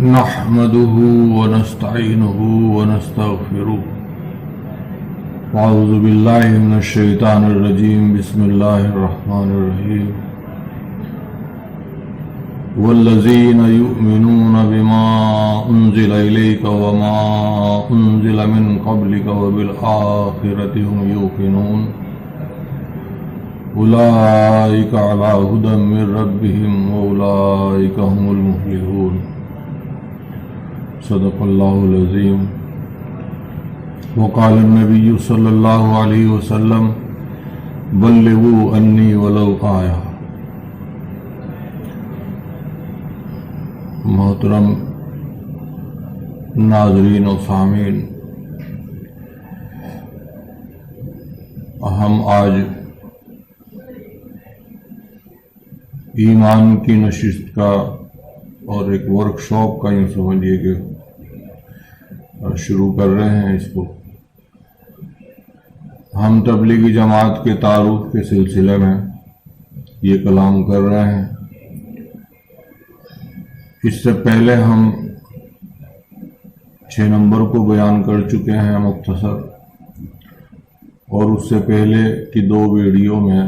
نحمده ونستعينه ونستغفره وأعوذ بالله من الشيطان الرجيم بسم الله الرحمن الرحيم والذين يؤمنون بما أنزل إليك وما أنزل من قبلك وبالآخرة هم يوقنون أولئك على هدى من ربهم وأولئك هم المفلحون صدق الله العظيم وقال النبي صلى الله عليه وسلم بلغوا عني ولو آية۔ محترم ناظرین و سامعین، ہم آج ایمان کی نشست کا اور ایک ورکشاپ کا یوں سمجھیے کہ شروع کر رہے ہیں۔ اس کو ہم تبلیغی جماعت کے تعارف کے سلسلے میں یہ کلام کر رہے ہیں۔ اس سے پہلے ہم 6 نمبر کو بیان کر چکے ہیں مختصر، اور اس سے پہلے کی 2 ویڈیو میں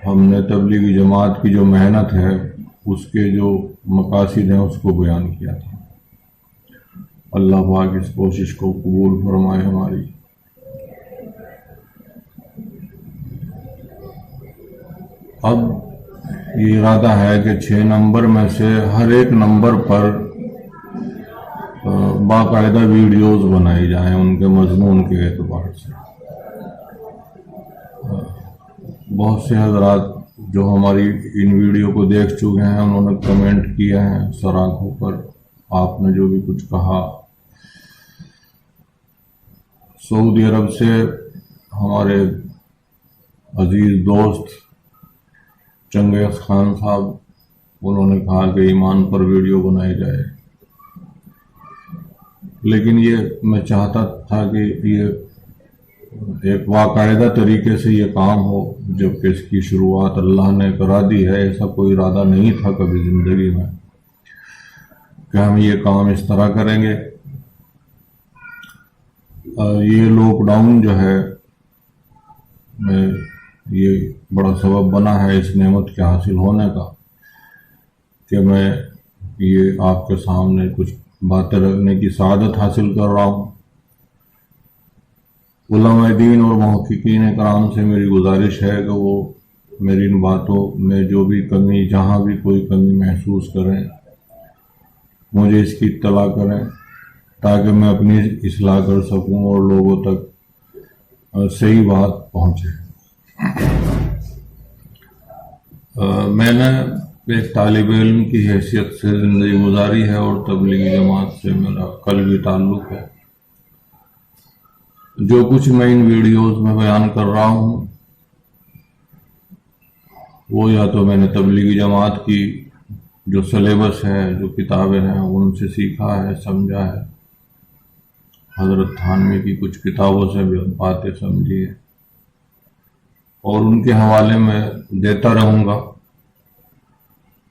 ہم نے تبلیغی جماعت کی جو محنت ہے اس کے جو مقاصد ہیں اس کو بیان کیا تھا۔ اللہ پاک اس کوشش کو قبول فرمائے ہماری۔ اب یہ ارادہ ہے کہ 6 نمبر میں سے ہر ایک نمبر پر باقاعدہ ویڈیوز بنائی جائیں ان کے مضمون کے اعتبار سے۔ بہت سے حضرات جو ہماری ان ویڈیو کو دیکھ چکے ہیں انہوں نے کمنٹ کیا ہے سر آنکھوں پر، آپ نے جو بھی کچھ کہا۔ سعودی عرب سے ہمارے عزیز دوست چنگیز خان صاحب، انہوں نے کہا کہ ایمان پر ویڈیو بنائی جائے، لیکن یہ میں چاہتا تھا کہ یہ ایک باقاعدہ طریقے سے یہ کام ہو، جبکہ اس کی شروعات اللہ نے کرا دی ہے۔ ایسا کوئی ارادہ نہیں تھا کبھی زندگی میں کہ ہم یہ کام اس طرح کریں گے۔ یہ لاک ڈاؤن جو ہے یہ بڑا سبب بنا ہے اس نعمت کے حاصل ہونے کا کہ میں یہ آپ کے سامنے کچھ باتیں رکھنے کی سعادت حاصل کر رہا ہوں۔ علماء دین اور محققین کرام سے میری گزارش ہے کہ وہ میری ان باتوں میں جو بھی کمی، جہاں بھی کوئی کمی محسوس کریں، مجھے اس کی اطلاع کریں تاکہ میں اپنی اصلاح کر سکوں اور لوگوں تک صحیح بات پہنچے۔ میں نے ایک طالب علم کی حیثیت سے زندگی گزاری ہے اور تبلیغی جماعت سے میرا قلبی تعلق ہے۔ جو کچھ میں ان ویڈیوز میں بیان کر رہا ہوں وہ یا تو میں نے تبلیغی جماعت کی جو سلیبس ہے، جو کتابیں ہیں، ان سے سیکھا ہے، سمجھا ہے، حضرت تھانوی کی کچھ کتابوں سے بھی باتیں سمجھی ہے، اور ان کے حوالے میں دیتا رہوں گا۔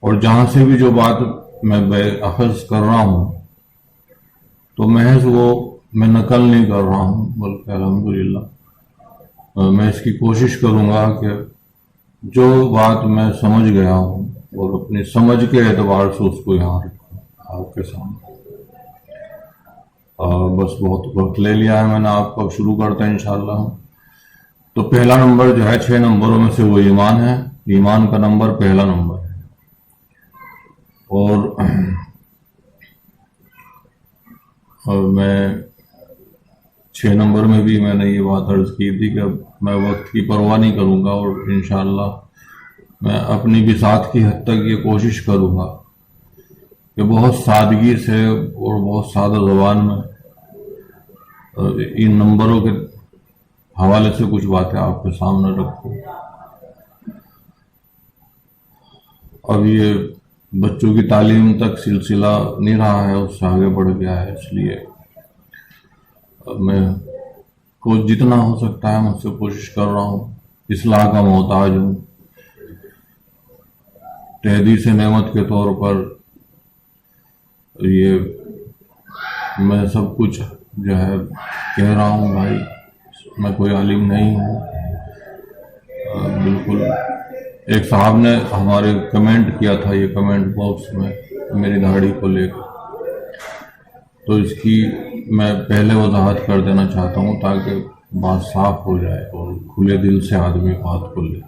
اور جہاں سے بھی جو بات میں اخذ کر رہا ہوں تو محض وہ میں نقل نہیں کر رہا ہوں، بلکہ الحمدللہ میں اس کی کوشش کروں گا کہ جو بات میں سمجھ گیا ہوں اور اپنی سمجھ کے اعتبار سے اس کو یہاں رکھوں آپ کے سامنے۔ بس بہت وقت لے لیا ہے میں نے آپ کو، اب شروع کرتے ہیں انشاءاللہ۔ تو پہلا نمبر جو ہے 6 نمبروں میں سے وہ ایمان ہے۔ ایمان کا نمبر پہلا نمبر ہے، اور میں 6 نمبر میں بھی میں نے یہ بات عرض کی تھی کہ میں وقت کی پرواہ نہیں کروں گا، اور انشاءاللہ میں اپنی بساط کی حد تک یہ کوشش کروں گا کہ بہت سادگی سے اور بہت سادہ زبان میں ان نمبروں کے حوالے سے کچھ باتیں آپ کے سامنے رکھوں۔ اب یہ بچوں کی تعلیم تک سلسلہ نہیں رہا ہے، اس سے آگے بڑھ گیا ہے، اس لیے میں کو جتنا ہو سکتا ہے مجھ سے کوشش کر رہا ہوں، اصلاح کا محتاج ہوں۔ تحدیث نعمت کے طور پر یہ میں سب کچھ جو ہے کہہ رہا ہوں بھائی، میں کوئی عالم نہیں ہوں. بالکل. ایک صاحب نے ہمارے کمنٹ کیا تھا یہ کمنٹ باکس میں میری داڑھی کو لے کر، تو اس کی میں پہلے وضاحت کر دینا چاہتا ہوں تاکہ بات صاف ہو جائے اور کھلے دل سے آدمی بات کو لے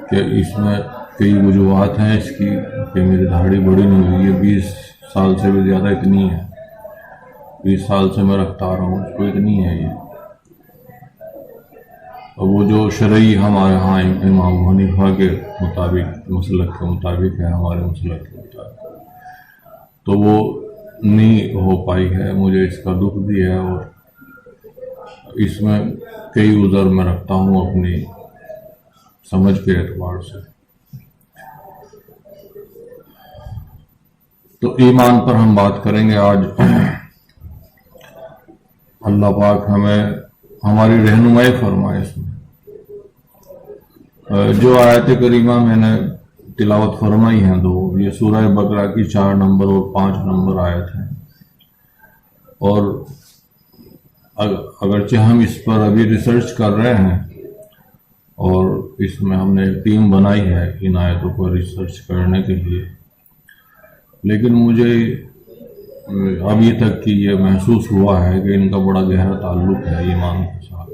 کہ اس میں کئی وجوہات ہیں اس کی کہ میری داڑھی بڑی نہیں ہوئی ہے. 20 سال سے بھی زیادہ اتنی ہے. 20 سال سے میں رکھتا آ رہا ہوں، اس کو اتنی ہے یہ. اور وہ جو شرعی ہمارے ہاں امام حنیفہ کے مطابق، مسلک کے مطابق ہے، ہمارے مسلک کے مطابق، تو وہ نہیں ہو پائی ہے. مجھے اس کا دکھ بھی ہے اور اس میں کئی عذر میں رکھتا ہوں اپنی سمجھ کے اعتبار سے. تو ایمان پر ہم بات کریں گے آج. اللہ پاک ہمیں ہماری رہنمائی فرمائے. اس میں جو آیت کریمہ میں نے تلاوت فرمائی ہیں دو، یہ سورہ بقرہ کی 4 نمبر اور 5 نمبر آیت ہیں. اور اگرچہ ہم اس پر ابھی ریسرچ کر رہے ہیں اور اس میں ہم نے ایک ٹیم بنائی ہے ان آیتوں پر ریسرچ کرنے کے لیے، لیکن مجھے ابھی تک کی یہ محسوس ہوا ہے کہ ان کا بڑا گہرا تعلق ہے ایمان کے ساتھ.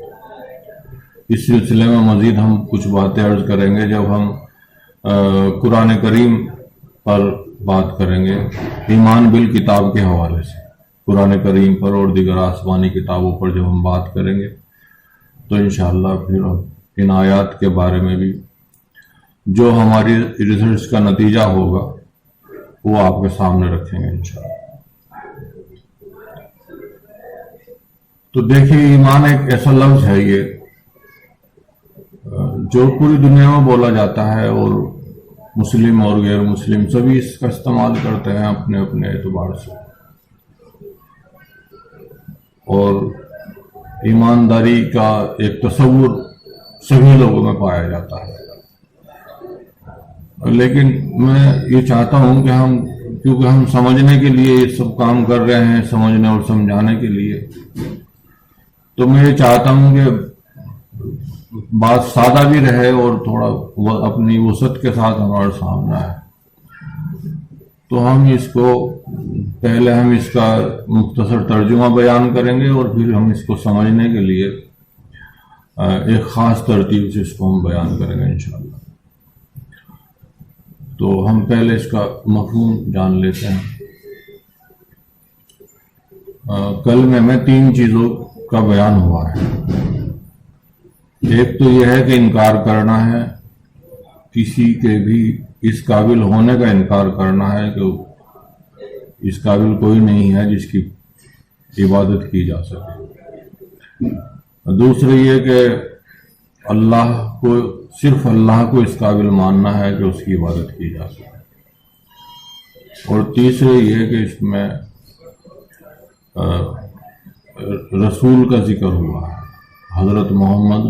اس سلسلے میں مزید ہم کچھ باتیں عرض کریں گے جب ہم قرآن کریم پر بات کریں گے، ایمان بالکتاب کے حوالے سے. قرآن کریم پر اور دیگر آسمانی کتابوں پر جب ہم بات کریں گے تو انشاءاللہ پھر ان آیات کے بارے میں بھی جو ہماری ریسرچ کا نتیجہ ہوگا وہ آپ کے سامنے رکھیں گے انشاءاللہ. تو دیکھیے، ایمان ایک ایسا لفظ ہے یہ جو پوری دنیا میں بولا جاتا ہے اور مسلم اور غیر مسلم سبھی اس کا استعمال کرتے ہیں اپنے اپنے اعتبار سے. اور ایمانداری کا ایک تصور سبھی لوگوں میں پایا جاتا ہے. لیکن میں یہ چاہتا ہوں کہ کیونکہ ہم سمجھنے کے لیے یہ سب کام کر رہے ہیں، سمجھنے اور سمجھانے کے لیے، تو میں یہ چاہتا ہوں کہ بات سادہ بھی رہے اور تھوڑا اپنی وسعت کے ساتھ ہمارے سامنے آئے. تو ہم اس کو پہلے ہم اس کا مختصر ترجمہ بیان کریں گے اور پھر ہم اس کو سمجھنے کے لیے ایک خاص ترتیب سے اس کو ہم بیان کریں گے انشاءاللہ. تو ہم پہلے اس کا مفہوم جان لیتے ہیں. کلمے میں 3 چیزوں کا بیان ہوا ہے. ایک تو یہ ہے کہ انکار کرنا ہے، کسی کے بھی اس قابل ہونے کا انکار کرنا ہے کہ اس قابل کوئی نہیں ہے جس کی عبادت کی جا سکے. دوسرے یہ کہ صرف اللہ کو اس قابل ماننا ہے کہ اس کی عبادت کی جا سکے. اور تیسرے یہ کہ اس میں رسول کا ذکر ہوا ہے، حضرت محمد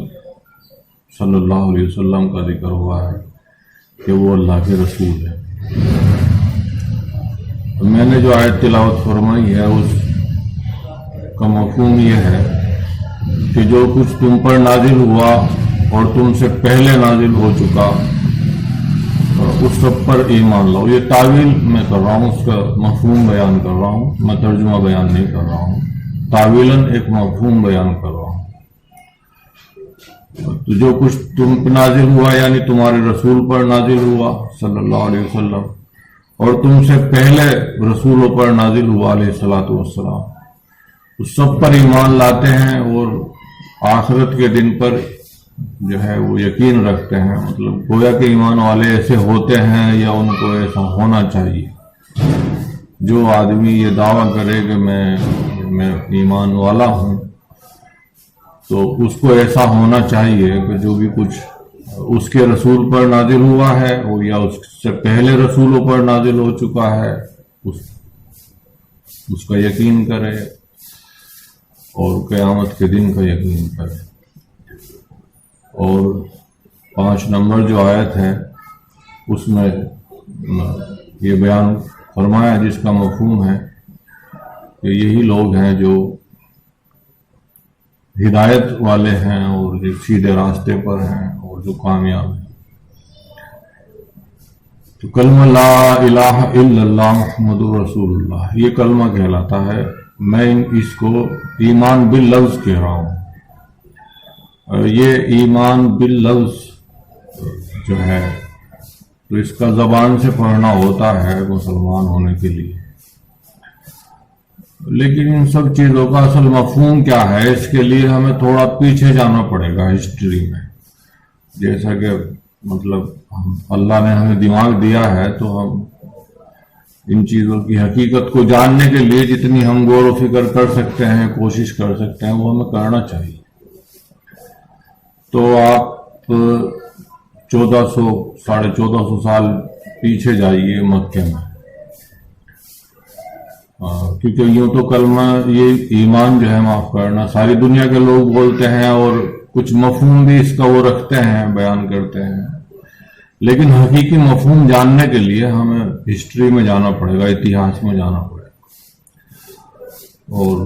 صلی اللہ علیہ وسلم کا ذکر ہوا ہے کہ وہ اللہ کے رسول ہے. میں نے جو آیت تلاوت فرمائی ہے اس کا مفہوم یہ ہے کہ جو کچھ تم پر نازل ہوا اور تم سے پہلے نازل ہو چکا اس سب پر ایمان لاؤ. یہ تعویل میں کر رہا ہوں، اس کا مفہوم بیان کر رہا ہوں، میں ترجمہ بیان نہیں کر رہا ہوں. تعویلاً ایک مفہوم بیان کر رہا ہوں. تو جو کچھ تم پر نازل ہوا یعنی تمہارے رسول پر نازل ہوا صلی اللہ علیہ وسلم، اور تم سے پہلے رسولوں پر نازل ہوا علیہ الصلوۃ والسلام، اس سب پر ایمان لاتے ہیں اور آخرت کے دن پر جو ہے وہ یقین رکھتے ہیں. مطلب گویا کہ ایمان والے ایسے ہوتے ہیں یا ان کو ایسا ہونا چاہیے. جو آدمی یہ دعویٰ کرے کہ میں ایمان والا ہوں تو اس کو ایسا ہونا چاہیے کہ جو بھی کچھ اس کے رسول پر نازل ہوا ہے یا اس سے پہلے رسولوں پر نازل ہو چکا ہے اس کا یقین کرے اور قیامت کے دن کا یقین کرے. اور 5 نمبر جو آیت ہے اس میں یہ بیان فرمایا جس کا مفہوم ہے کہ یہی لوگ ہیں جو ہدایت والے ہیں اور جو سیدھے راستے پر ہیں اور جو کامیاب ہیں۔ تو کلمہ لا الہ الا اللہ محمد رسول اللہ یہ کلمہ کہلاتا ہے۔ میں اس کو ایمان باللفظ کہہ رہا ہوں۔ یہ ایمان باللفظ جو ہے تو اس کا زبان سے پڑھنا ہوتا ہے مسلمان ہونے کے لیے، لیکن ان سب چیزوں کا اصل مفہوم کیا ہے اس کے لیے ہمیں تھوڑا پیچھے جانا پڑے گا ہسٹری میں۔ جیسا کہ مطلب اللہ نے ہمیں دماغ دیا ہے تو ہم ان چیزوں کی حقیقت کو جاننے کے لیے جتنی ہم غور و فکر کر سکتے ہیں، کوشش کر سکتے ہیں، وہ ہمیں کرنا چاہیے۔ تو آپ 1400 سال پیچھے جائیے مکے میں، کیونکہ یوں تو کلمہ یہ ایمان جو ہے معاف کرنا ساری دنیا کے لوگ بولتے ہیں اور کچھ مفہوم بھی اس کا وہ رکھتے ہیں، بیان کرتے ہیں، لیکن حقیقی مفہوم جاننے کے لیے ہمیں ہسٹری میں جانا پڑے گا، اتہاس میں جانا پڑے گا۔ اور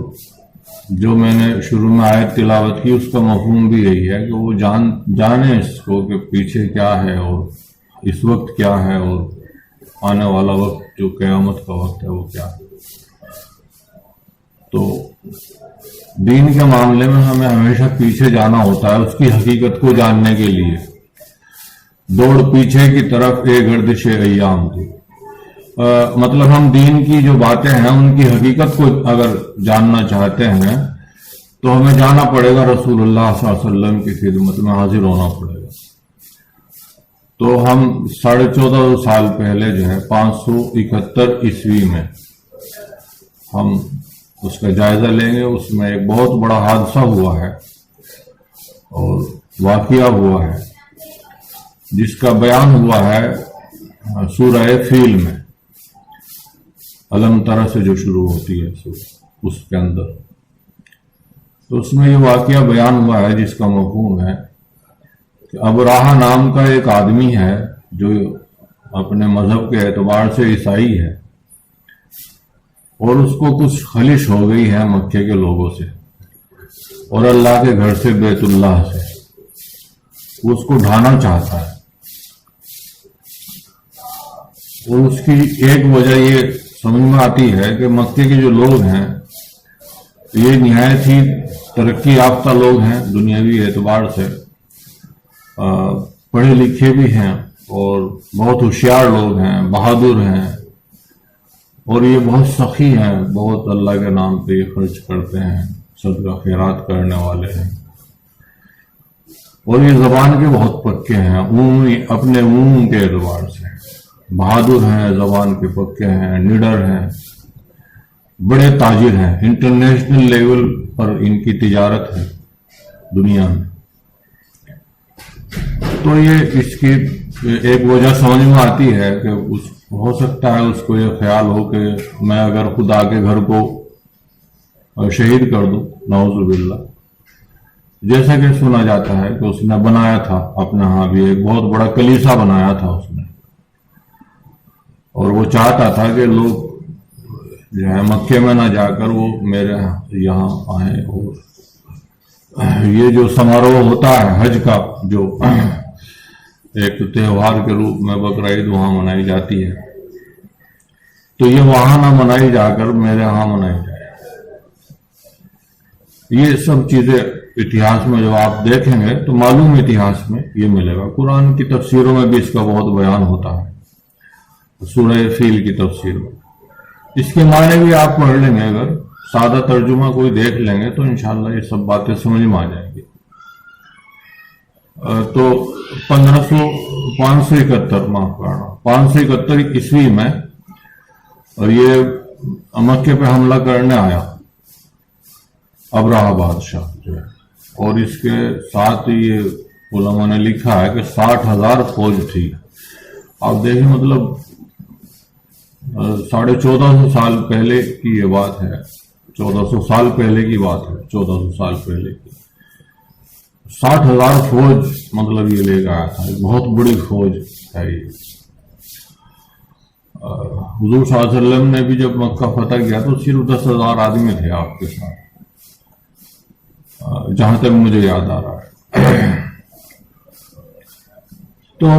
جو میں نے شروع میں آیت تلاوت کی اس کا مفہوم بھی یہی ہے کہ وہ جانے اس کو کہ پیچھے کیا ہے اور اس وقت کیا ہے اور آنے والا وقت جو قیامت کا وقت ہے وہ کیا ہے۔ تو دین کے معاملے میں ہمیں ہمیشہ پیچھے جانا ہوتا ہے اس کی حقیقت کو جاننے کے لیے۔ دوڑ پیچھے کی طرف اے گردش ایام کی، مطلب ہم دین کی جو باتیں ہیں ان کی حقیقت کو اگر جاننا چاہتے ہیں تو ہمیں جانا پڑے گا رسول اللہ صلی اللہ علیہ وسلم کی خدمت میں حاضر ہونا پڑے گا۔ تو ہم 1450 سال پہلے جو ہے 571 عیسوی میں ہم اس کا جائزہ لیں گے۔ اس میں ایک بہت بڑا حادثہ ہوا ہے اور واقعہ ہوا ہے جس کا بیان ہوا ہے سورہ فیل میں، علم ترى سے جو شروع ہوتی ہے اس کے اندر۔ تو اس میں یہ واقعہ بیان ہوا ہے جس کا مفہوم ہے کہ ابراہ نام کا ایک آدمی ہے جو اپنے مذہب کے اعتبار سے عیسائی ہے، اور اس کو کچھ خلش ہو گئی ہے مکے کے لوگوں سے اور اللہ کے گھر سے بیت اللہ سے، وہ اس کو ڈھانا چاہتا ہے۔ اور اس کی ایک وجہ یہ سمجھ میں آتی ہے کہ مکے کے جو لوگ ہیں یہ نہایت ہی ترقی یافتہ لوگ ہیں، دنیاوی اعتبار سے پڑھے لکھے بھی ہیں اور بہت ہوشیار لوگ ہیں، بہادر ہیں، اور یہ بہت سخی ہیں، بہت اللہ کے نام پہ یہ خرچ کرتے ہیں، صدقہ خیرات کرنے والے ہیں، اور یہ زبان کے بہت پکے ہیں، اپنے عموم کے اعتبار سے بہادر ہیں، زبان کے پکے ہیں، نڈر ہیں، بڑے تاجر ہیں، انٹرنیشنل لیول پر ان کی تجارت ہے دنیا میں۔ تو یہ اس کی ایک وجہ سمجھ میں آتی ہے کہ ہو سکتا ہے اس کو یہ خیال ہو کہ میں اگر خدا کے گھر کو شہید کر دوں، نعوذ باللہ، جیسا کہ سنا جاتا ہے کہ اس نے بنایا تھا اپنے ہاں بھی ایک بہت بڑا کلیسا بنایا تھا اس نے، اور وہ چاہتا تھا کہ لوگ جو ہے مکے میں نہ جا کر وہ میرے یہاں آئیں، اور یہ جو سماروہ ہوتا ہے حج کا، جو ایک تہوار کے روپ میں بقرعید وہاں منائی جاتی ہے، تو یہ وہاں نہ منائی جا کر میرے ہاں منائی جائے۔ یہ سب چیزیں اتہاس میں جو آپ دیکھیں گے تو معلوم اتہاس میں یہ ملے گا۔ قرآن کی تفسیروں میں بھی اس کا بہت بیان ہوتا ہے، سورہ فیل کی تفسیر میں اس کے معنی بھی آپ پڑھ لیں گے، اگر سادہ ترجمہ کوئی دیکھ لیں گے تو انشاءاللہ یہ سب باتیں سمجھ میں آ جائیں گی۔ تو 571 عیسوی میں اور یہ مکے پہ حملہ کرنے آیا ابراہ بادشاہ جو ہے، اور اس کے ساتھ یہ علماء نے لکھا ہے کہ 60,000 فوج تھی۔ آپ دیکھیں مطلب 1450 سال پہلے کی یہ بات ہے، 1400 سال پہلے کی بات ہے، 1400 سال پہلے کی 60,000 فوج، مطلب یہ لے کے آیا تھا، بہت بڑی فوج ہے یہ۔ حضور صلی اللہ علیہ وسلم نے بھی جب مکہ فتح کیا تو صرف 10,000 آدمی تھے آپ کے ساتھ، جہاں تک مجھے یاد آ رہا ہے۔ تو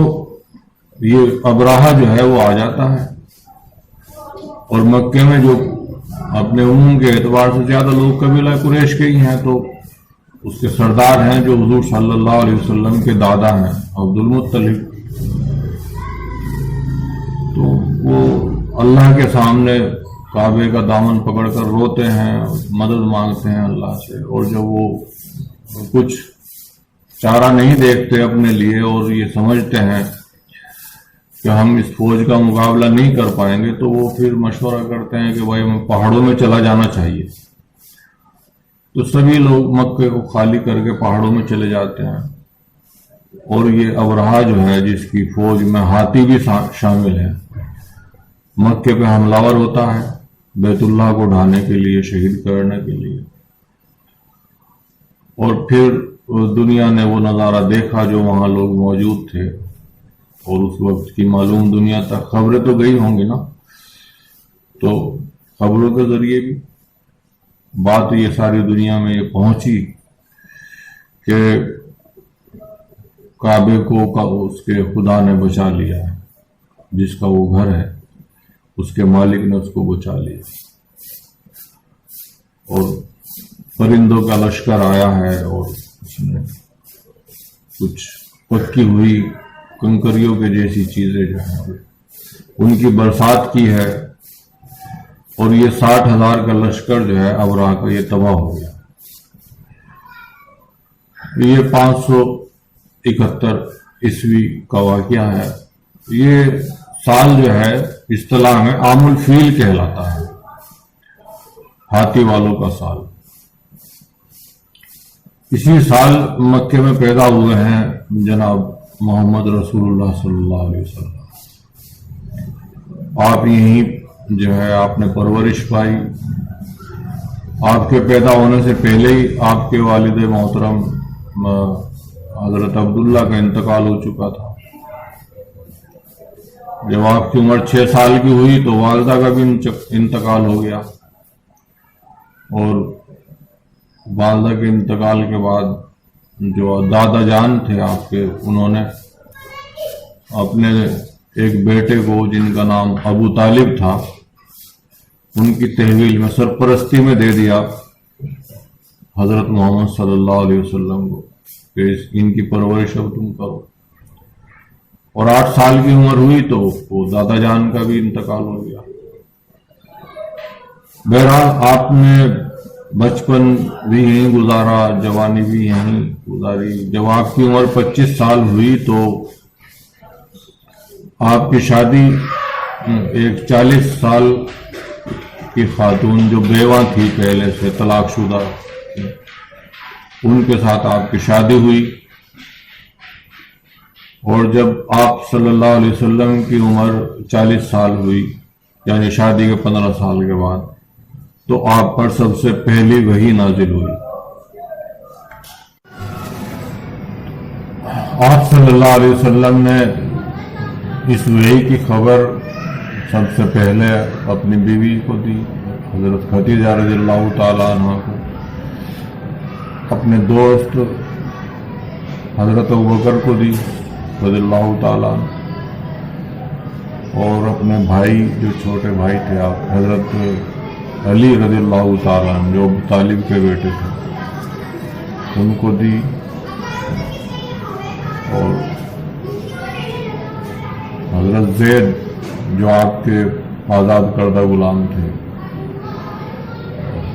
یہ ابراہہ جو ہے وہ آ جاتا ہے، اور مکے میں جو اپنے عموم کے اعتبار سے زیادہ لوگ قبیلہ قریش کے ہی ہیں، تو اس کے سردار ہیں جو حضور صلی اللہ علیہ وسلم کے دادا ہیں عبد المطلب، تو وہ اللہ کے سامنے کعبے کا دامن پکڑ کر روتے ہیں، مدد مانگتے ہیں اللہ سے، اور جب وہ کچھ چارہ نہیں دیکھتے اپنے لیے اور یہ سمجھتے ہیں کہ ہم اس فوج کا مقابلہ نہیں کر پائیں گے، تو وہ پھر مشورہ کرتے ہیں کہ بھائی ہمیں پہاڑوں میں چلا جانا چاہیے۔ تو سبھی لوگ مکے کو خالی کر کے پہاڑوں میں چلے جاتے ہیں، اور یہ ابرہہ جو ہے جس کی فوج میں ہاتھی بھی شامل ہے، مکے پہ حملہ ور ہوتا ہے بیت اللہ کو ڈھانے کے لیے، شہید کرنے کے لیے۔ اور پھر دنیا نے وہ نظارہ دیکھا جو وہاں لوگ موجود تھے، اور اس وقت کی معلوم دنیا تک خبریں تو گئی ہوں گی نا، تو خبروں کے ذریعے بھی بات یہ ساری دنیا میں یہ پہنچی کہ کعبے کو اس کے خدا نے بچا لیا ہے، جس کا وہ گھر ہے اس کے مالک نے اس کو بچا لیا، اور پرندوں کا لشکر آیا ہے، اور اس نے کچھ پکی ہوئی کنکریوں کے جیسی چیزیں جو ہیں ان کی برسات کی ہے، اور یہ 60,000 کا لشکر جو ہے ابراہ کا یہ تباہ ہو گیا۔ یہ 571 عیسوی کا واقعہ ہے۔ یہ سال جو ہے اصطلاح میں عام الفیل کہلاتا ہے، ہاتھی والوں کا سال۔ اسی سال مکے میں پیدا ہوئے ہیں جناب محمد رسول اللہ صلی اللہ علیہ وسلم۔ آپ یہیں جو ہے آپ نے پرورش پائی، آپ کے پیدا ہونے سے پہلے ہی آپ کے والد محترم حضرت عبداللہ کا انتقال ہو چکا تھا۔ جب آپ کی عمر 6 سال کی ہوئی تو والدہ کا بھی انتقال ہو گیا، اور والدہ کے انتقال کے بعد جو دادا جان تھے آپ کے، انہوں نے اپنے ایک بیٹے کو جن کا نام ابو طالب تھا، ان کی تحویل میں سرپرستی میں دے دیا حضرت محمد صلی اللہ علیہ وسلم کو کہ ان کی پرورش اب تم کرو۔ اور 8 سال کی عمر ہوئی تو وہ دادا جان کا بھی انتقال ہو گیا۔ بہرحال آپ نے بچپن بھی یہیں گزارا، جوانی بھی یہیں گزاری۔ جب آپ کی عمر 25 سال ہوئی تو آپ کی شادی ایک 40 سال کی خاتون جو بیوہ تھی پہلے سے، طلاق شدہ، ان کے ساتھ آپ کی شادی ہوئی۔ اور جب آپ صلی اللہ علیہ وسلم کی عمر 40 سال ہوئی، یعنی شادی کے 15 سال کے بعد، تو آپ پر سب سے پہلی وحی نازل ہوئی۔ آپ صلی اللہ علیہ وسلم نے اس وحی کی خبر سب سے پہلے اپنی بیوی کو دی، حضرت خدیجہ رضی اللہ تعالیٰ عنہ کو، اپنے دوست حضرت ابوبکر کو دی رضی اللہ تعالیٰ عنہ، اور اپنے بھائی جو چھوٹے بھائی تھے آپ حضرت علی رضی اللہ تعالیٰ عنہ جو ابو طالب کے بیٹے تھے، ان کو دی، اور حضرت زید جو آپ کے آزاد کردہ غلام تھے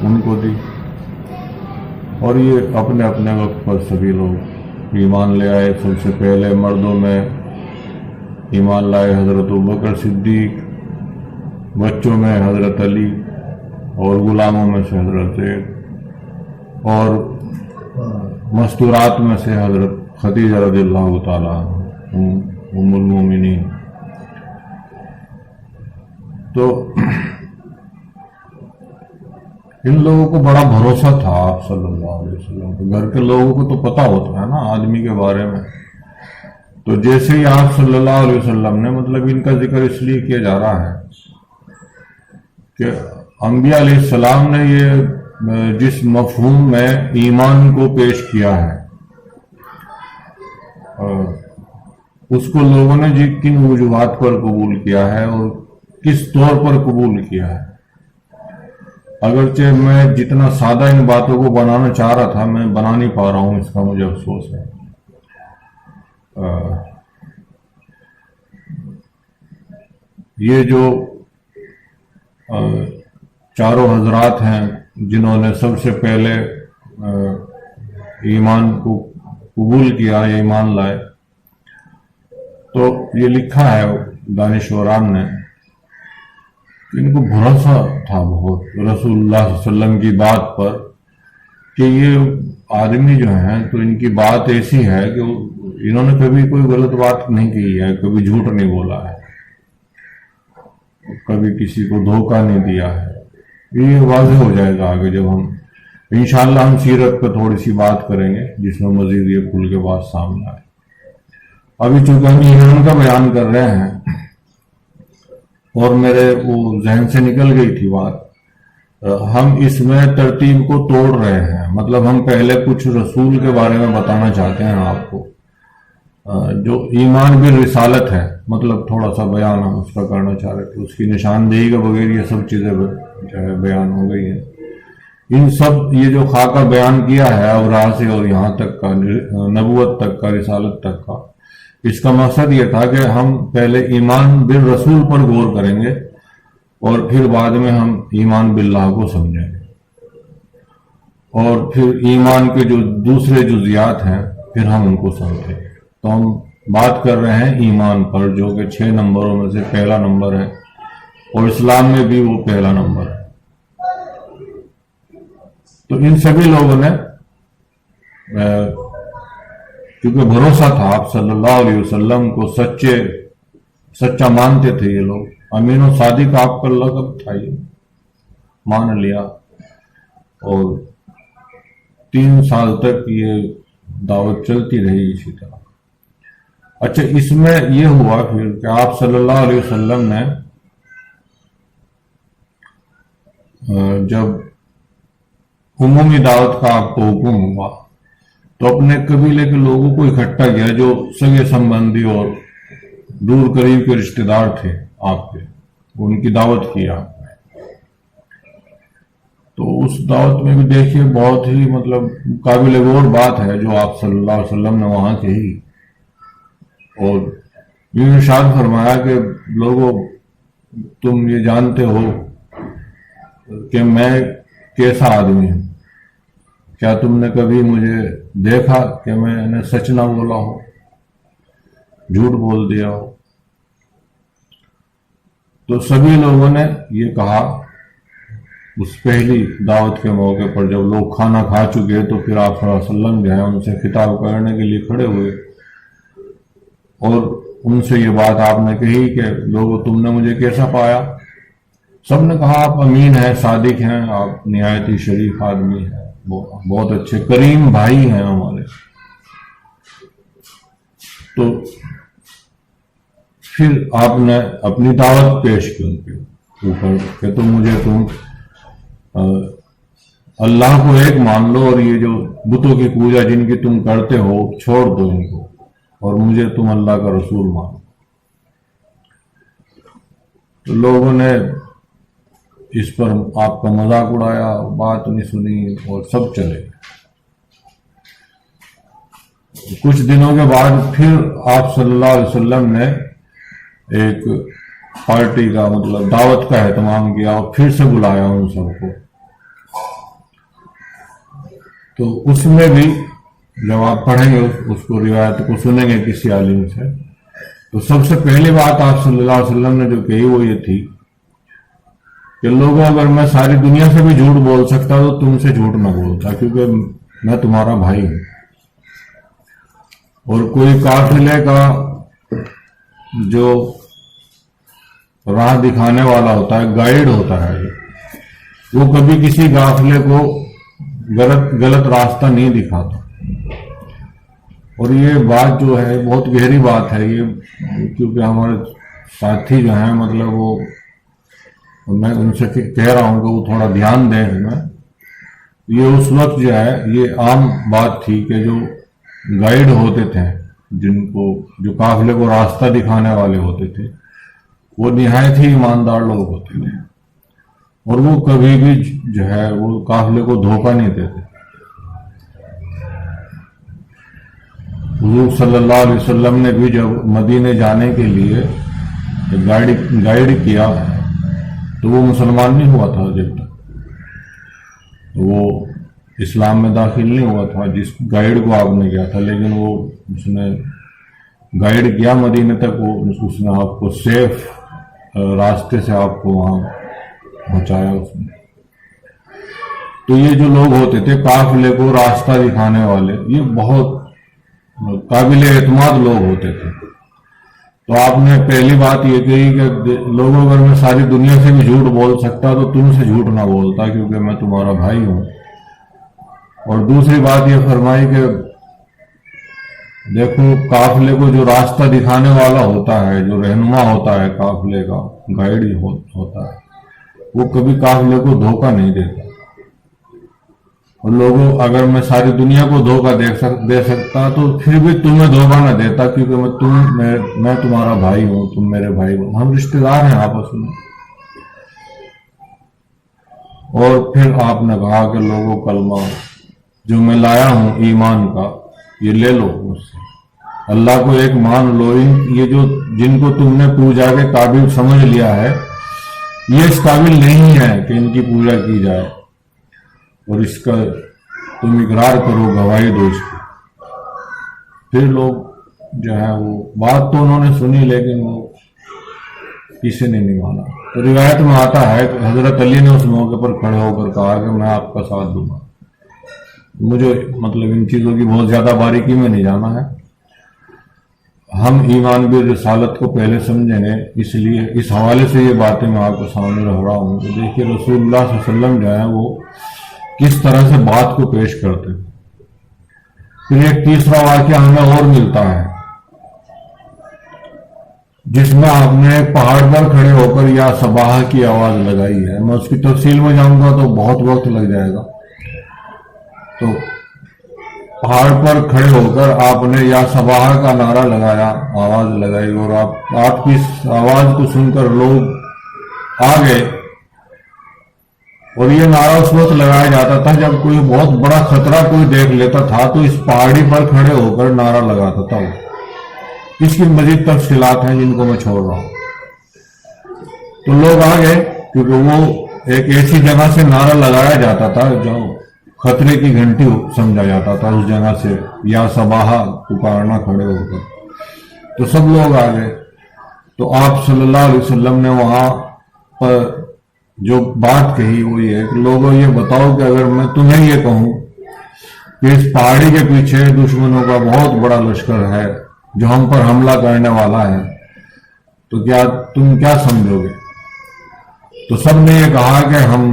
ان کو دی۔ اور یہ اپنے اپنے وقت پر سبھی لوگ ایمان لے آئے۔ سب سے پہلے مردوں میں ایمان لائے حضرت ابوبکر صدیق، بچوں میں حضرت علی، اور غلاموں میں سے حضرت زید، اور مستورات میں سے حضرت خدیجہ رضی اللہ تعالیٰ ام المومنین۔ تو ان لوگوں کو بڑا بھروسہ تھا آپ صلی اللہ علیہ وسلم کو۔ گھر کے لوگوں کو تو پتہ ہوتا ہے نا آدمی کے بارے میں تو جیسے ہی آپ صلی اللہ علیہ وسلم نے مطلب ان کا ذکر اس لیے کیا جا رہا ہے کہ انبیاء علیہ السلام نے یہ جس مفہوم میں ایمان کو پیش کیا ہے اس کو لوگوں نے کن وجوہات پر قبول کیا ہے اور کس طور پر قبول کیا ہے. اگرچہ میں جتنا سادہ ان باتوں کو بنانا چاہ رہا تھا میں بنا نہیں پا رہا ہوں، اس کا مجھے افسوس ہے. یہ جو چاروں حضرات ہیں جنہوں نے سب سے پہلے ایمان کو قبول کیا یا ایمان لائے، تو یہ لکھا ہے دانشوران نے ان کو بھروسہ تھا بہت رسول اللہ صلی اللہ علیہ وسلم کی بات پر کہ یہ آدمی جو ہیں تو ان کی بات ایسی ہے کہ انہوں نے کبھی کوئی غلط بات نہیں کی ہے، کبھی جھوٹ نہیں بولا ہے، کبھی کسی کو دھوکہ نہیں دیا ہے. یہ واضح ہو جائے گا آگے جب ہم انشاءاللہ ہم سیرت پہ تھوڑی سی بات کریں گے جس میں مزید یہ کھل کے بات سامنے آئے. ابھی چونکہ ہم ایمان کا بیان کر رہے ہیں اور میرے وہ ذہن سے نکل گئی تھی بات، ہم اس میں ترتیب کو توڑ رہے ہیں. مطلب ہم پہلے کچھ رسول کے بارے میں بتانا چاہتے ہیں آپ کو، جو ایمان بالرسالت ہے، مطلب تھوڑا سا بیان ہم اس کا کرنا چاہ رہے تھے. اس کی نشاندہی کے بغیر یہ سب چیزیں بیان ہو گئی ہیں. ان سب یہ جو خاکہ بیان کیا ہے ابراہ سے اور یہاں تک کا نبوت تک کا رسالت تک کا، اس کا مقصد یہ تھا کہ ہم پہلے ایمان بالرسول پر غور کریں گے اور پھر بعد میں ہم ایمان باللہ کو سمجھیں گے، اور پھر ایمان کے جو دوسرے جزیات ہیں پھر ہم ان کو سمجھیں گے. تو ہم بات کر رہے ہیں ایمان پر، جو کہ 6 نمبروں میں سے پہلا نمبر ہے اور اسلام میں بھی وہ پہلا نمبر ہے. تو ان سبھی لوگوں نے کیونکہ بھروسہ تھا آپ صلی اللہ علیہ وسلم کو سچا مانتے تھے، یہ لوگ امین و صادق آپ کا لقب تھا، یہ مان لیا اور 3 سال تک یہ دعوت چلتی رہی اسی طرح. اچھا، اس میں یہ ہوا پھر کہ آپ صلی اللہ علیہ وسلم نے جب عمومی دعوت کا آپ کو حکم ہوا تو اپنے قبیلے کے لوگوں کو اکٹھا کیا، جو سگے سمبندی اور دور قریب کے رشتہ دار تھے آپ کے، ان کی دعوت کی آپ نے. تو اس دعوت میں بھی دیکھیے بہت ہی مطلب قابل غور بات ہے جو آپ صلی اللہ علیہ وسلم نے وہاں کہی، اور یہ ارشاد فرمایا کہ لوگوں تم یہ جانتے ہو کہ میں کیسا آدمی ہوں، کیا تم نے کبھی مجھے دیکھا کہ میں نے سچ نہ بولا ہو، جھوٹ بول دیا ہو؟ تو سبھی لوگوں نے یہ کہا اس پہلی دعوت کے موقع پر جب لوگ کھانا کھا چکے تو پھر آپ صلی اللہ علیہ وسلم جو ہے ان سے خطاب کرنے کے لیے کھڑے ہوئے اور ان سے یہ بات آپ نے کہی کہ لوگوں تم نے مجھے کیسا پایا؟ سب نے کہا آپ امین ہیں، صادق ہیں، آپ نہایت ہی شریف آدمی ہیں، بہت اچھے کریم بھائی ہیں ہمارے. تو پھر آپ نے اپنی دعوت پیش کی ان کے اوپر کہ تم اللہ کو ایک مان لو اور یہ جو بتوں کی پوجا جن کی تم کرتے ہو چھوڑ دو ان کو، اور مجھے تم اللہ کا رسول مانو. تو لوگوں نے اس پر آپ کا مذاق اڑایا، بات نہیں سنی اور سب چلے گئے. کچھ دنوں کے بعد پھر آپ صلی اللہ علیہ وسلم نے ایک پارٹی کا مطلب دعوت کا اہتمام کیا اور پھر سے بلایا ان سب کو. تو اس میں بھی جب آپ پڑھیں گے اس کو روایت کو سنیں گے کسی عالم سے، تو سب سے پہلی بات آپ صلی اللہ علیہ وسلم نے جو کہی وہ یہ تھی کہ لوگوں اگر میں ساری دنیا سے بھی جھوٹ بول سکتا تو تم سے جھوٹ نہ بولتا، کیونکہ میں تمہارا بھائی ہوں. اور کوئی قافلے کا جو راہ دکھانے والا ہوتا ہے، گائیڈ ہوتا ہے، وہ کبھی کسی قافلے کو غلط راستہ نہیں دکھاتا. اور یہ بات جو ہے بہت گہری بات ہے یہ، کیونکہ ہمارے ساتھی جو ہیں مطلب وہ، میں ان سے کہہ رہا ہوں کہ وہ تھوڑا دھیان دیں ہمیں. یہ اس وقت جو ہے یہ عام بات تھی کہ جو گائیڈ ہوتے تھے، جن کو جو قافلے کو راستہ دکھانے والے ہوتے تھے، وہ نہایت ہی ایماندار لوگ ہوتے تھے، اور وہ کبھی بھی جو ہے وہ قافلے کو دھوکہ نہیں دیتے. حضور صلی اللہ علیہ وسلم نے بھی جب مدینے جانے کے لیے گائیڈ کیا تو وہ مسلمان نہیں ہوا تھا جب تک، وہ اسلام میں داخل نہیں ہوا تھا جس گائیڈ کو آپ نے کیا تھا، لیکن وہ اس نے گائیڈ کیا مدینے تک، وہ اس نے آپ کو سیف راستے سے آپ کو وہاں پہنچایا اس نے. تو یہ جو لوگ ہوتے تھے قافلے کو راستہ دکھانے والے، یہ بہت قابل اعتماد لوگ ہوتے تھے. تو آپ نے پہلی بات یہ کہی کہ لوگوں، اگر میں ساری دنیا سے بھی جھوٹ بول سکتا تو تم سے جھوٹ نہ بولتا، کیونکہ میں تمہارا بھائی ہوں. اور دوسری بات یہ فرمائی کہ دیکھو قافلے کو جو راستہ دکھانے والا ہوتا ہے، جو رہنما ہوتا ہے قافلے کا، گائیڈ ہوتا ہے، وہ کبھی قافلے کو دھوکہ نہیں دیتا. اور لوگوں، اگر میں ساری دنیا کو دھوکہ دے سکتا تو پھر بھی تمہیں دھوکہ نہ دیتا، کیونکہ میں تمہارا بھائی ہوں، تم میرے بھائی ہو، ہم رشتہ دار ہیں آپس میں. اور پھر آپ نے کہا کہ لوگوں، کلمہ جو میں لایا ہوں ایمان کا، یہ لے لو مجھ سے، اللہ کو ایک مان لو. یہ جو جن کو تم نے پوجا کے قابل سمجھ لیا ہے، یہ اس قابل نہیں ہے کہ ان کی پوجا کی جائے، اور اس کا تم اقرار کرو، گواہی دو اس کی. پھر لوگ جو ہے وہ بات تو انہوں نے سنی، لیکن وہ کسی نے نہیں مانا. تو روایت میں آتا ہے کہ حضرت علی نے اس موقع پر کھڑے ہو کر کہا کہ میں آپ کا ساتھ دوں گا. مجھے مطلب ان چیزوں کی بہت زیادہ باریکی میں نہیں جانا ہے، ہم ایمان بھی رسالت کو پہلے سمجھیں گے، اس لیے اس حوالے سے یہ باتیں میں آپ کو سامنے رکھ رہا ہوں. تو دیکھیے رسول اللہ صلی اللہ علیہ وسلم جو ہے وہ کس طرح سے بات کو پیش کرتے. پھر ایک تیسرا واقعہ ہمیں اور ملتا ہے، جس میں آپ نے پہاڑ پر کھڑے ہو کر یا صباح کی آواز لگائی ہے. میں اس کی تفصیل میں جاؤں گا تو بہت وقت لگ جائے گا. تو پہاڑ پر کھڑے ہو کر آپ نے یا صباح کا نعرہ لگایا، آواز لگائی، اور آپ کی اس آواز کو سن کر لوگ آ گئے. اور یہ نعرہ اس وقت لگایا جاتا تھا جب کوئی بہت بڑا خطرہ کوئی دیکھ لیتا تھا تو اس پہاڑی پر کھڑے ہو کر نعرہ لگاتا تھا. اس کی مزید تفصیلات ہیں جن کو میں چھوڑ رہا ہوں. تو لوگ آ گئے، کیونکہ وہ ایک ایسی جگہ سے نعرہ لگایا جاتا تھا جو خطرے کی گھنٹی سمجھا جاتا تھا. اس جگہ سے یا صباح پکارنا کھڑے ہو کر. تو سب لوگ آ گئے. تو آپ صلی اللہ علیہ وسلم نے وہاں پر جو بات کہی وہ یہ ہے کہ لوگوں یہ بتاؤ کہ اگر میں تمہیں یہ کہوں کہ اس پہاڑی کے پیچھے دشمنوں کا بہت بڑا لشکر ہے جو ہم پر حملہ کرنے والا ہے، تو کیا تم کیا سمجھو گے؟ تو سب نے یہ کہا کہ ہم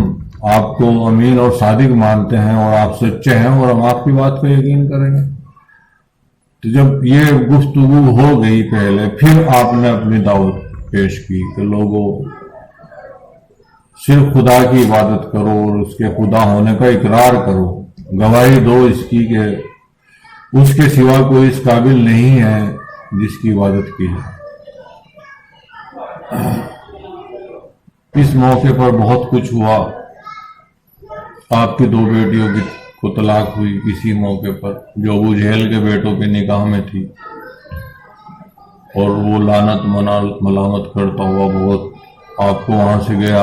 آپ کو امین اور صادق مانتے ہیں، اور آپ سچے ہیں، اور ہم آپ کی بات پہ یقین کریں گے. تو جب یہ گفتگو ہو گئی پہلے، پھر آپ نے اپنی دعوت پیش کی کہ لوگوں صرف خدا کی عبادت کرو اور اس کے خدا ہونے کا اقرار کرو، گواہی دو اس کی کہ اس کے سوا کوئی اس قابل نہیں ہے جس کی عبادت کی ہے. اس موقع پر بہت کچھ ہوا. آپ کی 2 بیٹیوں کو طلاق ہوئی اسی موقع پر، جو ابو جہل کے بیٹوں کے نکاح میں تھی، اور وہ لعنت ملامت کرتا ہوا بہت آپ کو وہاں سے گیا،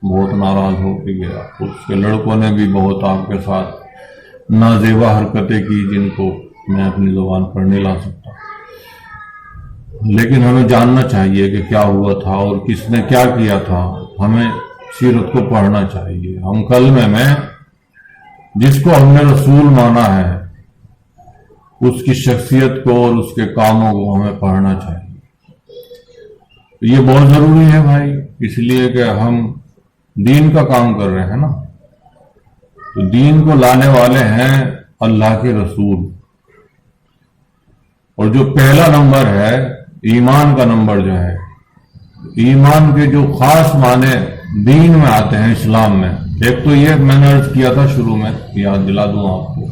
بہت ناراض ہو کے گیا. اس کے لڑکوں نے بھی بہت آپ کے ساتھ نازیبا حرکتیں کی جن کو میں اپنی زبان پر نہیں لا سکتا. لیکن ہمیں جاننا چاہیے کہ کیا ہوا تھا اور کس نے کیا کیا تھا. ہمیں سیرت کو پڑھنا چاہیے. ہم کلمے میں جس کو ہم نے رسول مانا ہے اس کی شخصیت کو اور اس کے کاموں کو ہمیں پڑھنا چاہیے. یہ بہت ضروری ہے بھائی، اس لیے کہ ہم دین کا کام کر رہے ہیں نا. تو دین کو لانے والے ہیں اللہ کے رسول. اور جو پہلا نمبر ہے ایمان کا نمبر جو ہے، ایمان کے جو خاص معنی دین میں آتے ہیں اسلام میں، ایک تو یہ میں نے عرض کیا تھا شروع میں، یاد دلا دوں آپ کو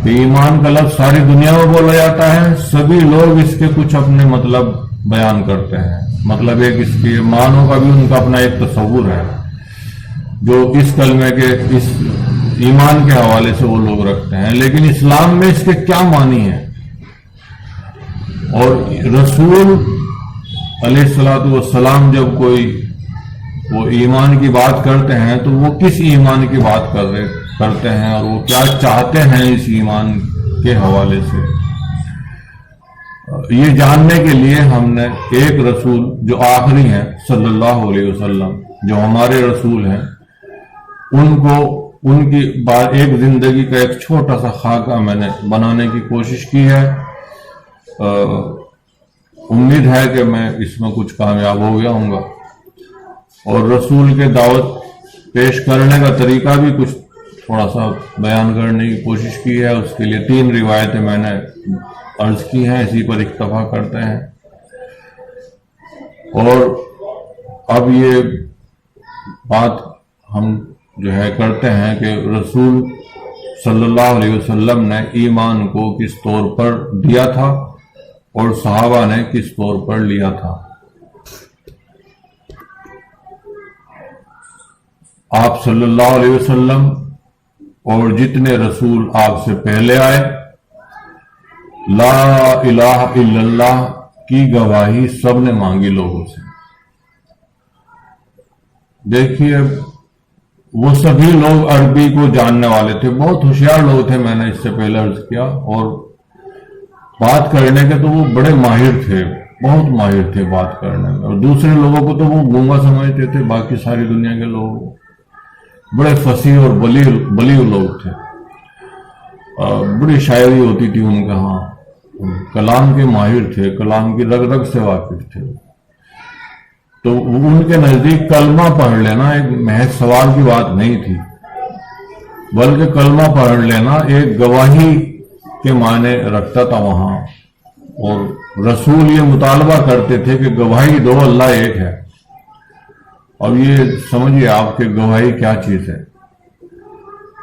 کہ ایمان کا لفظ ساری دنیا میں بولا جاتا ہے، سبھی لوگ اس کے کچھ اپنے مطلب بیان کرتے ہیں، مطلب ایک اس کے معنوں کا بھی ان کا اپنا ایک تصور ہے جو اس کلمے کے اس ایمان کے حوالے سے وہ لوگ رکھتے ہیں، لیکن اسلام میں اس کے کیا معنی ہیں؟ اور رسول علیہ الصلوۃ والسلام جب کوئی وہ ایمان کی بات کرتے ہیں تو وہ کس ایمان کی بات کرتے ہیں اور وہ کیا چاہتے ہیں اس ایمان کے حوالے سے؟ یہ جاننے کے لیے ہم نے ایک رسول جو آخری ہیں صلی اللہ علیہ وسلم، جو ہمارے رسول ہیں، ان کو ان کی ایک زندگی کا ایک چھوٹا سا خاکہ میں نے بنانے کی کوشش کی ہے۔ امید ہے کہ میں اس میں کچھ کامیاب ہو گیا ہوں گا، اور رسول کے دعوت پیش کرنے کا طریقہ بھی کچھ تھوڑا سا بیان کرنے کی کوشش کی ہے۔ اس کے لیے 3 روایتیں میں نے عرض کی ہیں، اسی پر اکتفا کرتے ہیں۔ اور اب یہ بات ہم جو ہے کرتے ہیں کہ رسول صلی اللہ علیہ وسلم نے ایمان کو کس طور پر دیا تھا اور صحابہ نے کس طور پر لیا تھا۔ آپ صلی اللہ علیہ وسلم اور جتنے رسول آپ سے پہلے آئے لا الہ الا اللہ کی گواہی سب نے مانگی لوگوں سے۔ دیکھیے وہ سبھی لوگ عربی کو جاننے والے تھے، بہت ہوشیار لوگ تھے، میں نے اس سے پہلے عرض کیا، اور بات کرنے کے تو وہ بڑے ماہر تھے، بہت ماہر تھے بات کرنے میں، اور دوسرے لوگوں کو تو وہ گونگا سمجھتے تھے، باقی ساری دنیا کے لوگ بڑے فصیح اور بلیغ لوگ تھے، بڑی شاعری ہوتی تھی ان کے ہاں، کلام کے ماہر تھے، کلام کی رگ رگ سے واقف تھے۔ تو ان کے نزدیک کلمہ پڑھ لینا ایک محض سوال کی بات نہیں تھی، بلکہ کلمہ پڑھ لینا ایک گواہی کے معنی رکھتا تھا وہاں، اور رسول یہ مطالبہ کرتے تھے کہ گواہی دو اللہ ایک ہے۔ اب یہ سمجھیے آپ کہ گواہی کیا چیز ہے۔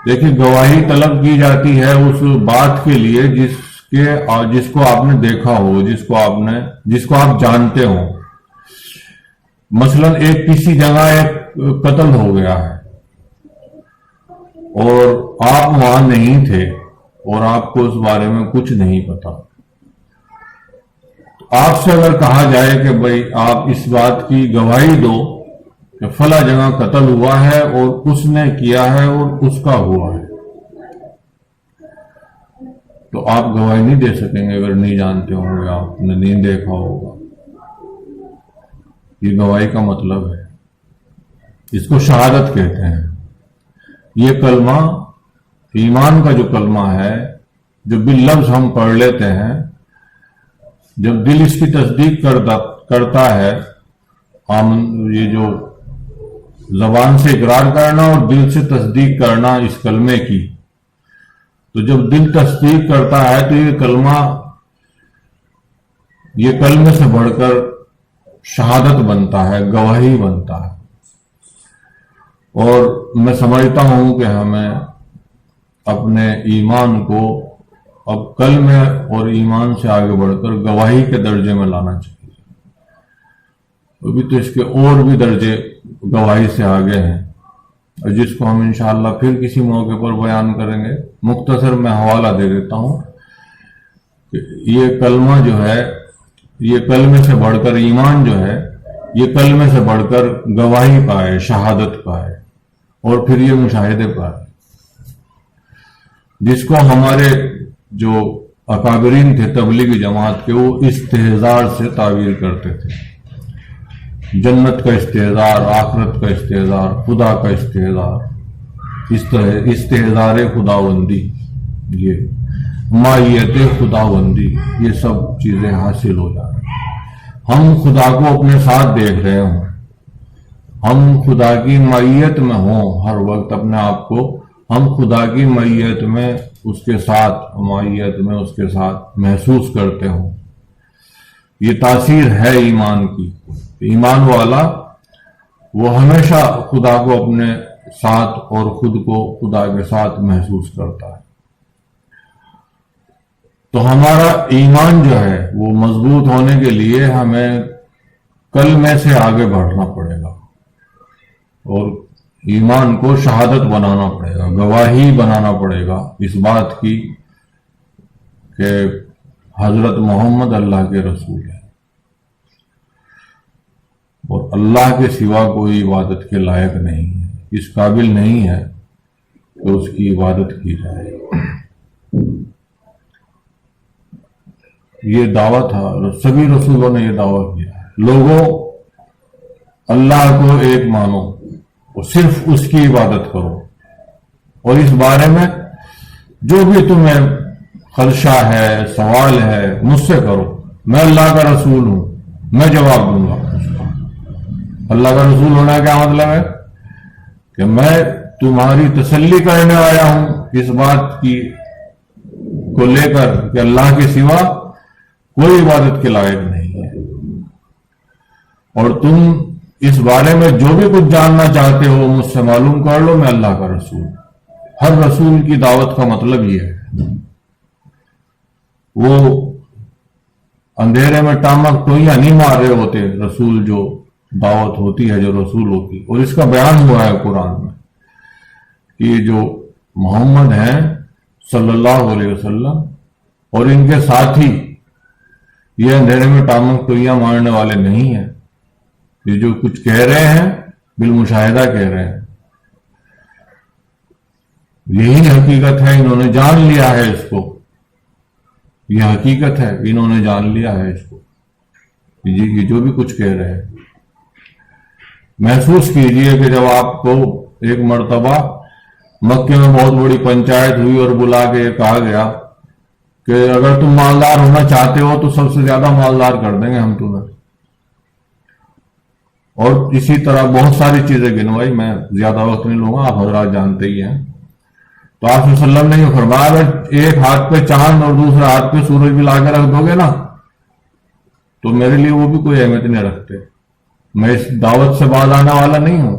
دیکھیے گواہی طلب کی جاتی ہے اس بات کے لیے جس کو آپ نے دیکھا ہو، جس کو آپ جانتے ہو۔ مثلا ایک کسی جگہ ایک قتل ہو گیا ہے اور آپ وہاں نہیں تھے اور آپ کو اس بارے میں کچھ نہیں پتا، آپ سے اگر کہا جائے کہ بھئی آپ اس بات کی گواہی دو کہ فلاں جگہ قتل ہوا ہے اور اس نے کیا ہے اور اس کا ہوا ہے، تو آپ گواہی نہیں دے سکیں گے اگر نہیں جانتے ہوں گے، آپ نے نہیں دیکھا ہوگا۔ یہ گواہی کا مطلب ہے، اس کو شہادت کہتے ہیں۔ یہ کلمہ ایمان کا جو کلمہ ہے، جو باللفظ ہم پڑھ لیتے ہیں، جب دل اس کی تصدیق کرتا ہے، یہ جو زبان سے اقرار کرنا اور دل سے تصدیق کرنا اس کلمے کی، تو جب دل تصدیق کرتا ہے تو یہ کلمے سے بڑھ کر شہادت بنتا ہے، گواہی بنتا ہے۔ اور میں سمجھتا ہوں کہ ہمیں اپنے ایمان کو اب کلمے اور ایمان سے آگے بڑھ کر گواہی کے درجے میں لانا چاہیے۔ ابھی تو اس کے اور بھی درجے گواہی سے آگے ہیں، اور جس کو ہم انشاءاللہ پھر کسی موقع پر بیان کریں گے۔ مختصر میں حوالہ دے دیتا ہوں کہ یہ کلمہ جو ہے، یہ کلمے سے بڑھ کر ایمان جو ہے، یہ کلمے سے بڑھ کر گواہی کا ہے، شہادت کا ہے، اور پھر یہ مشاہدے کا ہے، جس کو ہمارے جو اکابرین تھے تبلیغی جماعت کے، وہ استحضار سے تعبیر کرتے تھے۔ جنت کا استحضار، آخرت کا استحضار، خدا کا استحضار، استحضار خداوندی، یہ مائیت خداوندی، یہ سب چیزیں حاصل ہو جائیں۔ ہم خدا کو اپنے ساتھ دیکھ رہے ہوں، ہم خدا کی مائیت میں ہوں، ہر وقت اپنے آپ کو ہم خدا کی معیت میں اس کے ساتھ محسوس کرتے ہوں. یہ تاثیر ہے ایمان کی. ایمان والا وہ ہمیشہ خدا کو اپنے ساتھ اور خود کو خدا کے ساتھ محسوس کرتا ہے. تو ہمارا ایمان جو ہے وہ مضبوط ہونے کے لیے ہمیں کلمے سے آگے بڑھنا پڑے گا اور ایمان کو شہادت بنانا پڑے گا، گواہی بنانا پڑے گا اس بات کی کہ حضرت محمد اللہ کے رسول ہے اور اللہ کے سوا کوئی عبادت کے لائق نہیں ہے، اس قابل نہیں ہے کہ اس کی عبادت کی جائے. یہ دعویٰ تھا، سبھی رسولوں نے یہ دعویٰ کیا ہے، لوگوں اللہ کو ایک مانو اور صرف اس کی عبادت کرو، اور اس بارے میں جو بھی تمہیں خدشہ ہے، سوال ہے، مجھ سے کرو، میں اللہ کا رسول ہوں، میں جواب دوں گا. اللہ کا رسول ہونا کیا مطلب ہے؟ کہ میں تمہاری تسلی کرنے آیا ہوں اس بات کی کو لے کر کہ اللہ کے سوا کوئی عبادت کے لائق نہیں ہے، اور تم اس بارے میں جو بھی کچھ جاننا چاہتے ہو مجھ سے معلوم کر لو، میں اللہ کا رسول. ہر رسول کی دعوت کا مطلب یہ ہے. وہ اندھیرے میں ٹامک ٹوئیاں نہیں مار رہے ہوتے رسول، جو دعوت ہوتی ہے، جو رسول ہوتی ہے. اور اس کا بیان ہوا ہے قرآن میں کہ جو محمد ہیں صلی اللہ علیہ وسلم اور ان کے ساتھی یہ اندھیرے میں ٹامک ٹوئیاں مارنے والے نہیں ہیں. یہ جو کچھ کہہ رہے ہیں بالمشاہدہ کہہ رہے ہیں، یہی حقیقت ہے. انہوں نے جان لیا ہے اس کو، یہ حقیقت ہے، انہوں نے جان لیا ہے اس کو. یہ جو بھی کچھ کہہ رہے ہیں محسوس کیجئے کہ جب آپ کو ایک مرتبہ مکے میں بہت بڑی پنچایت ہوئی اور بلا کے یہ کہا گیا کہ اگر تم مالدار ہونا چاہتے ہو تو سب سے زیادہ مالدار کر دیں گے ہم تمہیں، اور اسی طرح بہت ساری چیزیں گنوائی. میں زیادہ وقت نہیں لوں گا، آپ حضرات جانتے ہی ہیں. تو آپ صلی اللہ علیہ وسلم نے یہ فرمایا اگر ایک ہاتھ پہ چاند اور دوسرے ہاتھ پہ سورج بھی لا کے رکھ دو گے نا تو میرے لیے وہ بھی کوئی اہمیت نہیں رکھتے. میں اس دعوت سے باز آنے والا نہیں ہوں.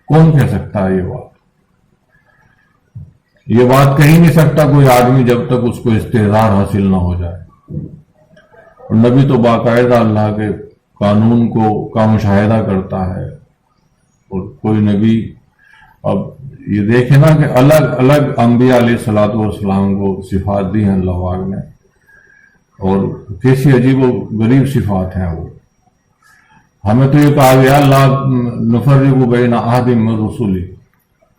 کون کہہ سکتا ہے یہ بات کہہ نہیں سکتا کوئی آدمی جب تک اس کو استحضار حاصل نہ ہو جائے. اور نبی تو باقاعدہ اللہ کے قانون کا مشاہدہ کرتا ہے. اور کوئی نبی، اب یہ دیکھیں نا کہ الگ الگ انبیاء علیہ الصلوۃ والسلام کو صفات دی ہیں اللہ پاک نے، اور کیسی عجیب و غریب صفات ہیں وہ. ہمیں تو یہ کہا گیا لا نفرق بین احد من رسولی،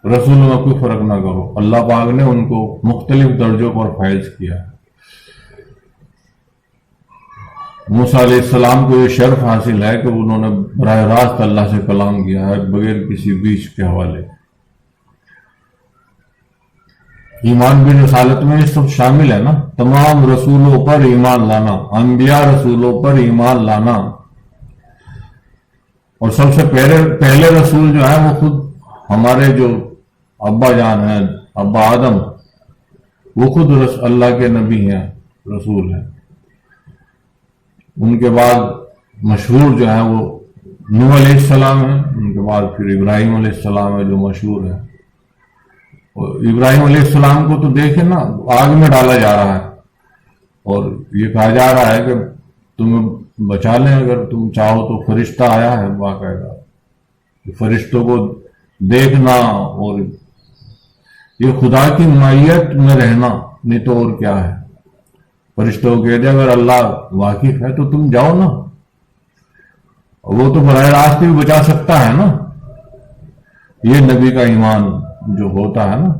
رسولوں میں کوئی فرق نہ کرو. اللہ پاک نے ان کو مختلف درجوں پر فائز کیا ہے. موسیٰ علیہ السلام کو یہ شرف حاصل ہے کہ انہوں نے براہ راست اللہ سے کلام کیا ہے بغیر کسی بیچ کے حوالے. ایمان بھی رسالت میں یہ سب شامل ہے نا، تمام رسولوں پر ایمان لانا، انبیاء رسولوں پر ایمان لانا. اور سب سے پہلے رسول جو ہے وہ خود ہمارے جو ابا جان ہیں، ابا آدم، وہ خود اللہ کے نبی ہیں، رسول ہیں. ان کے بعد مشہور جو ہے وہ نوح علیہ السلام ہے، ان کے بعد پھر ابراہیم علیہ السلام ہے جو مشہور ہے. اور ابراہیم علیہ السلام کو تو دیکھیں نا آگ میں ڈالا جا رہا ہے اور یہ کہا جا رہا ہے کہ تمہیں بچا لیں اگر تم چاہو تو. فرشتہ آیا ہے باقاعدہ، فرشتوں کو دیکھنا اور یہ خدا کی معیت میں رہنا، نہیں تو اور کیا ہے. فرشتوں کو کہہ دے اگر اللہ واقف ہے تو تم جاؤ نا، وہ تو براہ راست بھی بچا سکتا ہے نا. یہ نبی کا ایمان جو ہوتا ہے نا،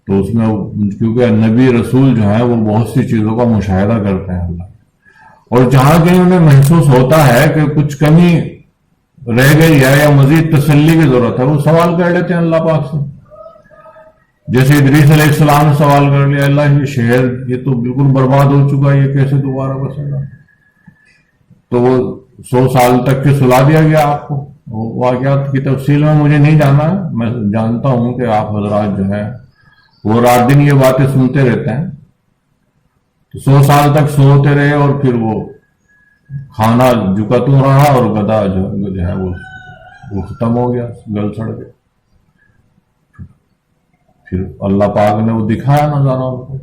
تو اس میں کیونکہ نبی رسول جو ہے وہ بہت سی چیزوں کا مشاہدہ کرتے ہیں اللہ، اور جہاں کہیں انہیں محسوس ہوتا ہے کہ کچھ کمی رہ گئی ہے یا مزید تسلی کی ضرورت ہے وہ سوال کر لیتے ہیں اللہ پاک سے. جیسے ادریس علیہ السلام نے سوال کر لیا اللہ یہ شہر یہ تو بالکل برباد ہو چکا، یہ کیسے دوبارہ بسے گا؟ تو وہ 100 سال تک کے سلا دیا گیا آپ کو. واقعات کی تفصیل میں مجھے نہیں جانا ہے، میں جانتا ہوں کہ آپ حضرات جو ہے وہ رات دن یہ باتیں سنتے رہتے ہیں، تو 100 سال تک سوتے رہے اور پھر وہ کھانا جکتوں رہا اور گدا جو ہے وہ ختم ہو گیا، گل سڑ گیا۔ پھر اللہ پاک نے وہ دکھایا نظارہ ان کو،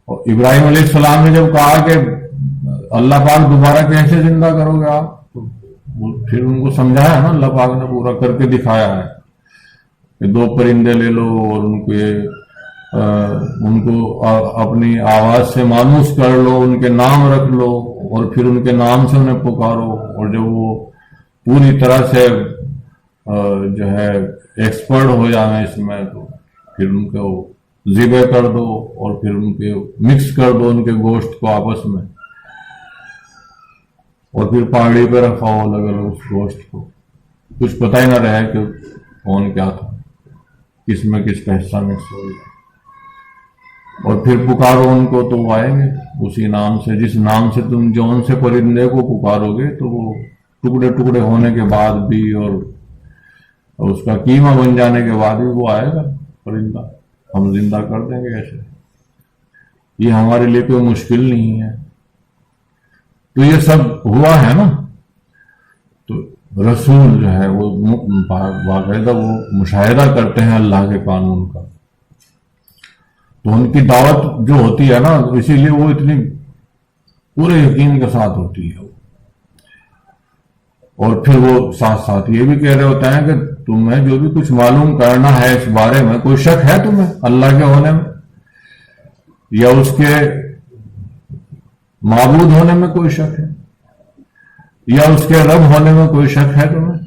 اور ابراہیم علیہ السلام نے جب کہا کہ اللہ پاک دوبارہ کیسے زندہ کرو گے آپ، پھر ان کو سمجھایا نا، اللہ پاک نے پورا کر کے دکھایا ہے کہ 2 پرندے لے لو اور ان کو اپنی آواز سے مانوس کر لو، ان کے نام رکھ لو اور پھر ان کے نام سے انہیں پکارو، اور جب وہ پوری طرح سے جو ہے ایکسپرٹ ہو جائیں اس میں، تو پھر ان کو ذبح کر دو اور پھر ان کے مکس کر دو ان کے گوشت کو آپس میں، اور پھر پہاڑی پہ رکھاؤ الگ الگ اس گوشت کو، کچھ پتہ ہی نہ رہے کہ کون کیا تھا، کس میں کس کا حصہ مکس ہو گیا، اور پھر پکارو ان کو تو وہ آئیں گے اسی نام سے، جس نام سے تم جون سے پرندے کو پکارو گے تو وہ ٹکڑے ٹکڑے ہونے کے بعد بھی اور اس کا قیمہ بن جانے کے بعد بھی وہ آئے گا پرندہ، ہم زندہ کر دیں گے ایسے۔ یہ ہمارے لیے کوئی مشکل نہیں ہے، تو یہ سب ہوا ہے نا، تو رسول جو ہے وہ باقاعدہ وہ مشاہدہ کرتے ہیں اللہ کے قانون کا، تو ان کی دعوت جو ہوتی ہے نا، اسی لیے وہ اتنی پورے یقین کے ساتھ ہوتی ہے، اور پھر وہ ساتھ ساتھ یہ بھی کہہ رہے ہوتے ہیں کہ تمہیں جو بھی کچھ معلوم کرنا ہے اس بارے میں، کوئی شک ہے تمہیں اللہ کے ہونے میں یا اس کے معبود ہونے میں کوئی شک ہے یا اس کے رب ہونے میں کوئی شک ہے تمہیں؟